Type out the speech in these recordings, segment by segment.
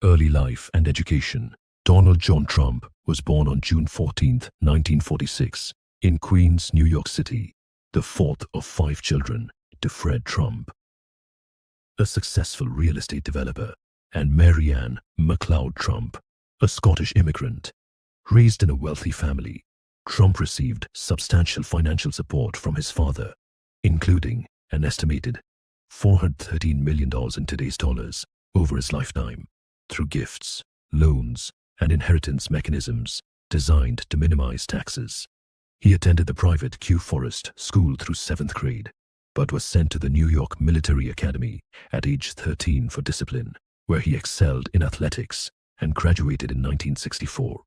Early life and education. Donald John Trump was born on June 14, 1946, in Queens, New York City, the fourth of 5 children to Fred Trump, a successful real estate developer, and Mary Ann MacLeod Trump, a Scottish immigrant. Raised in a wealthy family, Trump received substantial financial support from his father, including an estimated $413 million in today's dollars over his lifetime, through gifts, loans, and inheritance mechanisms designed to minimize taxes. He attended the private Kew Forest School through 7th grade, but was sent to the New York Military Academy at age 13 for discipline, where he excelled in athletics and graduated in 1964.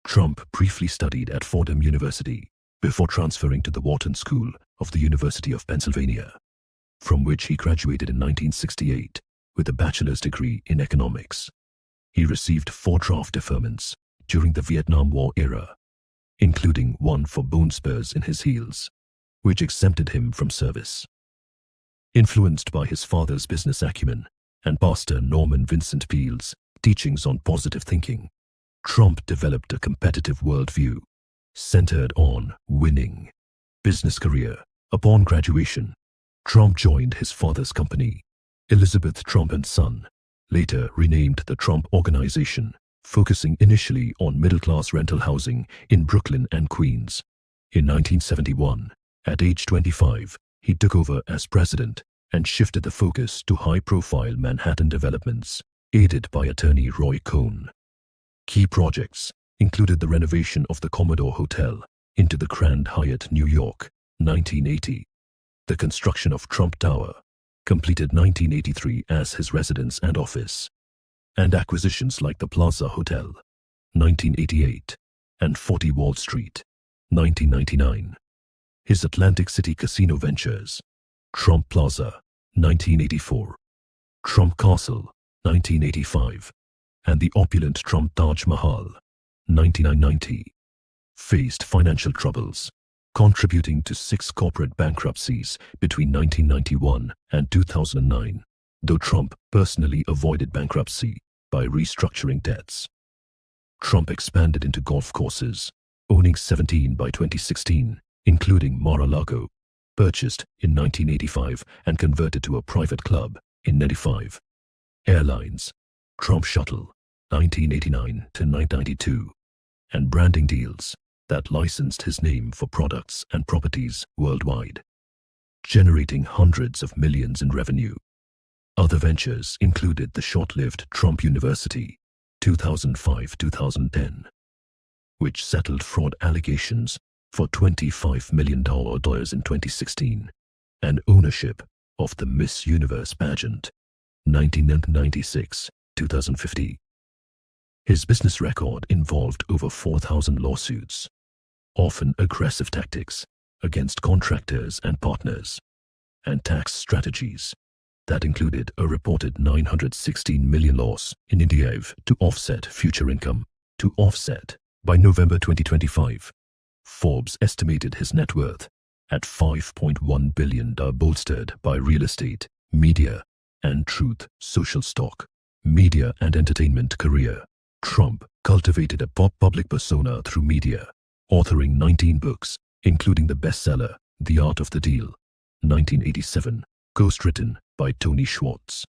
Trump briefly studied at Fordham University before transferring to the Wharton School of the University of Pennsylvania, from which he graduated in 1968 with a bachelor's degree in economics. He received 4 draft deferments during the Vietnam War era, including one for bone spurs in his heels, which exempted him from service. Influenced by his father's business acumen and Pastor Norman Vincent Peale's teachings on positive thinking, Trump developed a competitive worldview centered on winning. Business career. Upon graduation, Trump joined his father's company, Elizabeth Trump and Son, later renamed the Trump Organization, focusing initially on middle-class rental housing in Brooklyn and Queens. In 1971, at age 25, he took over as president and shifted the focus to high-profile Manhattan developments, aided by attorney Roy Cohn. Key projects included the renovation of the Commodore Hotel into the Grand Hyatt, New York, 1980, the construction of Trump Tower, completed 1983 as his residence and office, and acquisitions like the Plaza Hotel, 1988, and 40 Wall Street, 1999. His Atlantic City casino ventures, Trump Plaza, 1984, Trump Castle, 1985, and the opulent Trump Taj Mahal, 1990, faced financial troubles, contributing to 6 corporate bankruptcies between 1991 and 2009, though Trump personally avoided bankruptcy by restructuring debts. Trump expanded into golf courses, owning 17 by 2016, including Mar-a-Lago, purchased in 1985 and converted to a private club in 95. Airlines, Trump Shuttle, 1989 to 1992, and branding deals that licensed his name for products and properties worldwide, generating hundreds of millions in revenue. Other ventures included the short-lived Trump University, 2005-2010, which settled fraud allegations for $25 million in 2016, and ownership of the Miss Universe pageant, 1996-2050. His business record involved over 4,000 lawsuits, often aggressive tactics against contractors and partners, and tax strategies that included a reported $916 million loss in India to offset future income. By November 2025, Forbes estimated his net worth at $5.1 billion, bolstered by real estate, media, and Truth Social stock. Media and entertainment career. Trump cultivated a public persona through media, authoring 19 books, including the bestseller The Art of the Deal, 1987, ghostwritten by Tony Schwartz,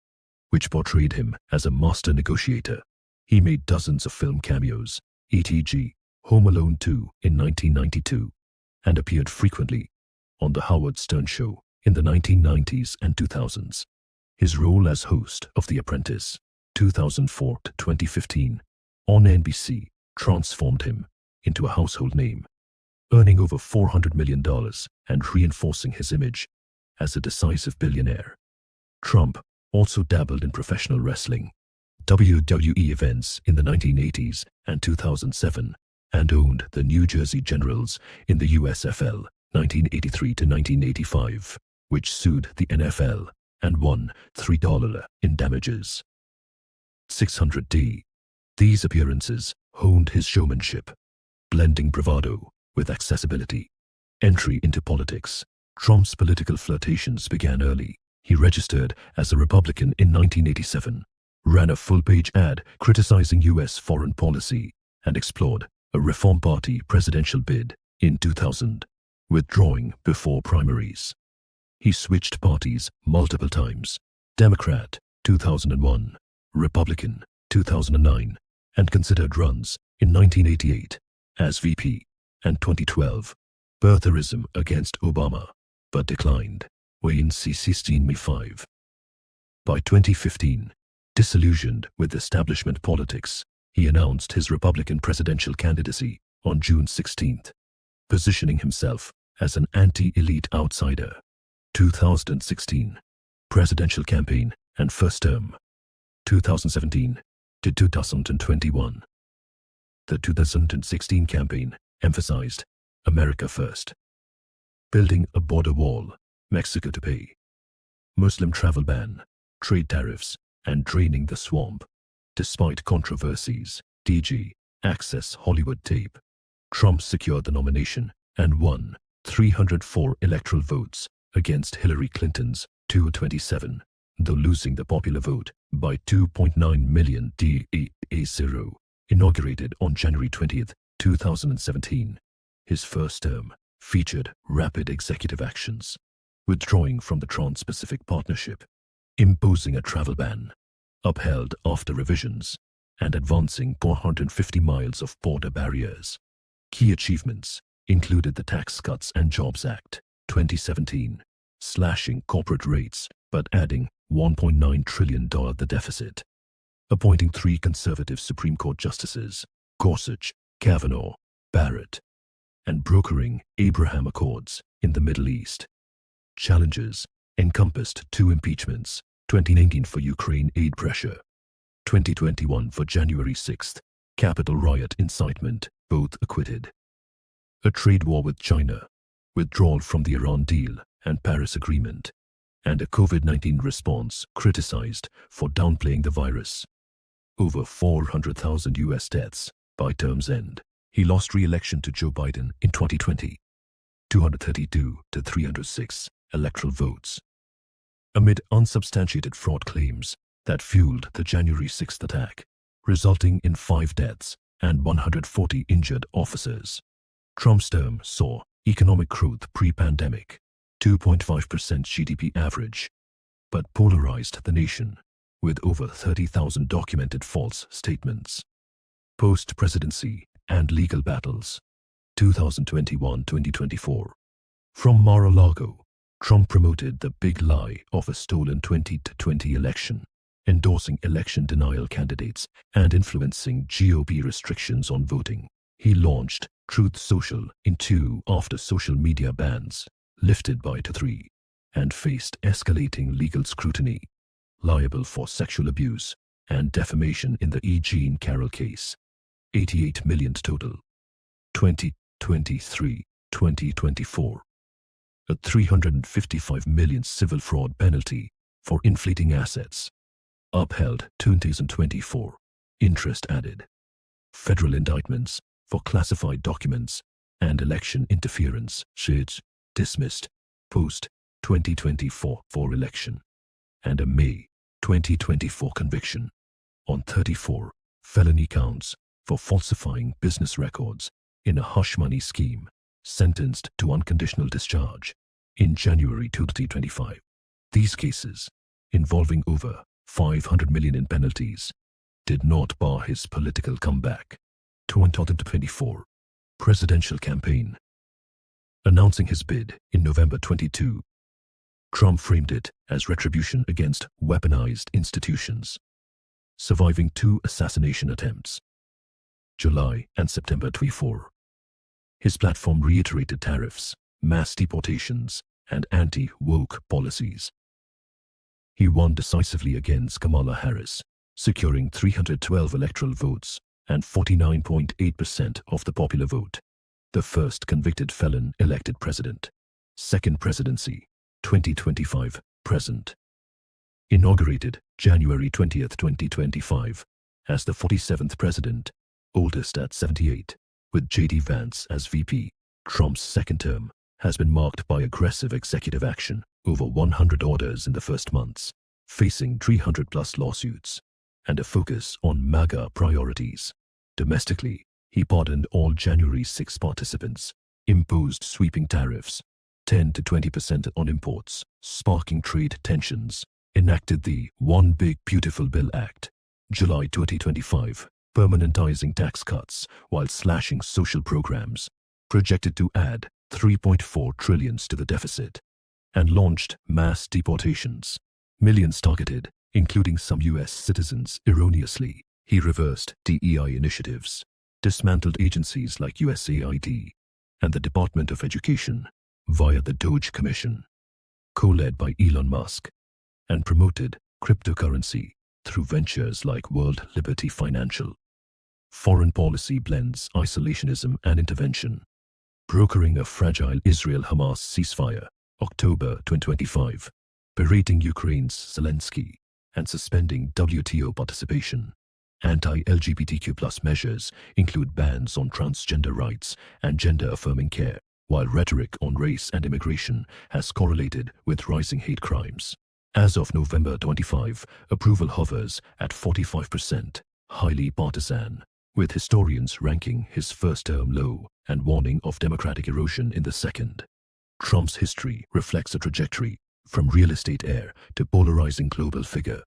which portrayed him as a master negotiator. He made dozens of film cameos, e.g., Home Alone 2 in 1992, and appeared frequently on The Howard Stern Show in the 1990s and 2000s. His role as host of The Apprentice, 2004 to 2015, on NBC, transformed him into a household name, earning over $400 million and reinforcing his image as a decisive billionaire. Trump also dabbled in professional wrestling, WWE events in the 1980s and 2007, and owned the New Jersey Generals in the USFL 1983 to 1985, which sued the NFL and won $3 in damages. 600D. These appearances honed his showmanship, blending bravado with accessibility. Entry into politics. Trump's political flirtations began early. He registered as a Republican in 1987, ran a full-page ad criticizing U.S. foreign policy and explored a Reform Party presidential bid in 2000, withdrawing before primaries. He switched parties multiple times: Democrat 2001, Republican 2009, and considered runs in 1988 as VP and 2012, birtherism against Obama, but declined in C16 By 2015, disillusioned with establishment politics, he announced his Republican presidential candidacy on June 16, positioning himself as an anti-elite outsider. 2016 presidential campaign and first term, 2017 to 2021. The 2016 campaign emphasized America first, building a border wall, Mexico to pay, Muslim travel ban, trade tariffs, and draining the swamp. Despite controversies, DG, Access Hollywood tape, Trump secured the nomination and won 304 electoral votes against Hillary Clinton's 227, though losing the popular vote by 2.9 million DA0. Inaugurated on January 20, 2017. His first term featured rapid executive actions, withdrawing from the Trans-Pacific Partnership, imposing a travel ban, upheld after revisions, and advancing 450 miles of border barriers. Key achievements included the Tax Cuts and Jobs Act 2017, slashing corporate rates but adding $1.9 trillion the deficit, appointing 3 conservative Supreme Court justices, Gorsuch, Kavanaugh, Barrett, and brokering Abraham Accords in the Middle East. Challenges encompassed 2 impeachments, 2019 for Ukraine aid pressure, 2021 for January 6th, Capitol riot incitement, both acquitted. A trade war with China, withdrawal from the Iran deal and Paris Agreement, and a COVID-19 response criticized for downplaying the virus. Over 400,000 U.S. deaths by term's end. He lost re-election to Joe Biden in 2020, 232 to 306 electoral votes, amid unsubstantiated fraud claims that fueled the January 6th attack, resulting in 5 deaths and 140 injured officers. Trump's term saw economic growth pre-pandemic, 2.5% GDP average, but polarized the nation with over 30,000 documented false statements. Post-presidency and legal battles, 2021-2024. From Mar-a-Lago, Trump promoted the big lie of a stolen 2020 election, endorsing election denial candidates and influencing GOP restrictions on voting. He launched Truth Social in 2 after social media bans lifted by to 3, and faced escalating legal scrutiny, liable for sexual abuse and defamation in the E. Jean Carroll case. 88 million total. 2023-2024. A $355 million civil fraud penalty for inflating assets. Upheld 2024. Interest added. Federal indictments for classified documents and election interference shades dismissed post-2024 for election, and a May 2024 conviction on 34 felony counts for falsifying business records in a hush money scheme, sentenced to unconditional discharge in January 2025. These cases, involving over $500 million in penalties, did not bar his political comeback. 2024 presidential campaign. Announcing his bid in November 22, Trump framed it as retribution against weaponized institutions, surviving 2 assassination attempts, July and September 24. His platform reiterated tariffs, mass deportations, and anti-woke policies. He won decisively against Kamala Harris, securing 312 electoral votes and 49.8% of the popular vote. The first convicted felon elected president. Second presidency, 2025, present. Inaugurated January 20, 2025, as the 47th president, oldest at 78, with J.D. Vance as VP. Trump's second term has been marked by aggressive executive action, over 100 orders in the first months, facing 300-plus lawsuits. and a focus on MAGA priorities. Domestically, he pardoned all January 6 participants, imposed sweeping tariffs, 10 to 20% on imports, sparking trade tensions, enacted the One Big Beautiful Bill Act, July 2025, permanentizing tax cuts while slashing social programs, projected to add 3.4 trillion to the deficit, and launched mass deportations. Millions targeted, including some U.S. citizens erroneously. He reversed DEI initiatives, dismantled agencies like USAID and the Department of Education via the Doge Commission, co-led by Elon Musk, and promoted cryptocurrency through ventures like World Liberty Financial. Foreign policy blends isolationism and intervention, brokering a fragile Israel-Hamas ceasefire, October 2025, berating Ukraine's Zelensky, and suspending WTO participation. Anti-LGBTQ+ measures include bans on transgender rights and gender-affirming care, while rhetoric on race and immigration has correlated with rising hate crimes. As of November 25, approval hovers at 45%, highly partisan, with historians ranking his first term low and warning of democratic erosion in the second. Trump's history reflects a trajectory from real estate heir to polarizing global figure,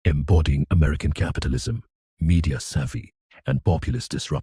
embodying American capitalism, media savvy, and populist disruption.